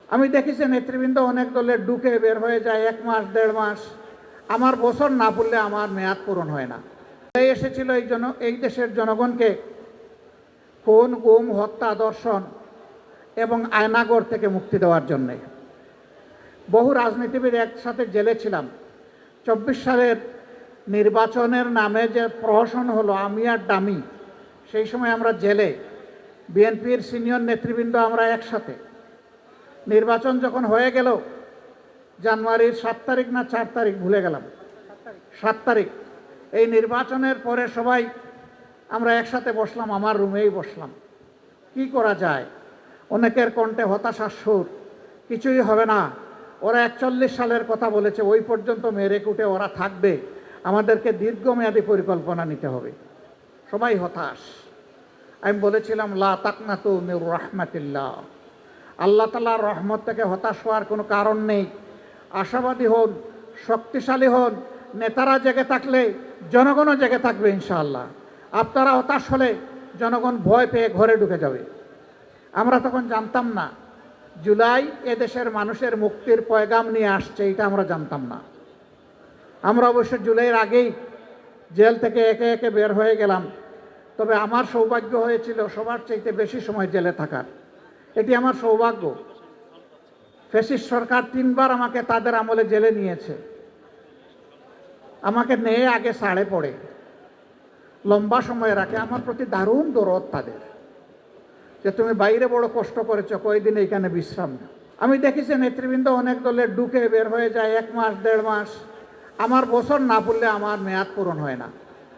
আমি দেখেছি নেতৃবৃন্দ অনেক দলের ঢুকে বের হয়ে যায় 1 মাস 1.5 মাস। আমার বছর না পড়লে আমার মেয়াদ পূরণ হয় না। এসেছিল এই দেশের জনগণকে খুন, গুম, হত্যা, ধর্ষণ এবং আয়নাগর থেকে মুক্তি দেওয়ার জন্যে। বহু রাজনীতিবিদ একসাথে জেলে ছিলাম। 24 সালের নির্বাচনের নামে যে প্রহসন হলো আমি আর ডামি, সেই সময় আমরা জেলে, বিএনপির সিনিয়র নেতৃবৃন্দ আমরা একসাথে। নির্বাচন যখন হয়ে গেল জানুয়ারির 7 তারিখ না 4 তারিখ ভুলে গেলাম, 7 তারিখ, এই নির্বাচনের পরে সবাই আমরা একসাথে বসলাম, আমার রুমেই বসলাম। কি করা যায়? অনেকের কণ্ঠে হতাশার সুর, কিছুই হবে না, ওরা 41 সালের কথা বলেছে, ওই পর্যন্ত মেরে কুটে ওরা থাকবে, আমাদেরকে দীর্ঘমেয়াদী পরিকল্পনা নিতে হবে। সবাই হতাশ। আমি বলেছিলাম লা তাকনাতু মির রাহমাতিল্লাহ, আল্লাহ তাআলার রহমত থেকে হতাশ হওয়ার কোনো কারণ নেই। আশাবাদী হন, শক্তিশালী হন। নেতারা জেগে থাকলে জনগণও জেগে থাকবে ইনশাআল্লাহ। আপনারা হতাশ হলে জনগণ ভয় পেয়ে ঘরে ঢুকে যাবে। আমরা তখন জানতাম না জুলাই এদেশের মানুষের মুক্তির পয়গাম নিয়ে আসছে, এটা আমরা জানতাম না। আমরা অবশ্য জুলাইয়ের আগেই জেল থেকে একে একে বের হয়ে গেলাম। তবে আমার সৌভাগ্য হয়েছিল সবার চাইতে বেশি সময় জেলে থাকার। এটি আমার সৌভাগ্য। ফ্যাসিস্ট সরকার 3 বার আমাকে তাদের আমলে জেলে নিয়েছে। আমাকে নিয়ে আগে ছাড়ে পড়ে, লম্বা সময় রাখে। আমার প্রতি দারুণ দরদ তাদের, যে তুমি বাইরে বড় কষ্ট করেছো, কয়েকদিন এইখানে বিশ্রাম নাও। আমি দেখেছি নেতৃবৃন্দ অনেক দলের ঢুকে বের হয়ে যায় 1 মাস 1.5 মাস। আমার বছর না পড়লে আমার মেয়াদ পূরণ হয় না।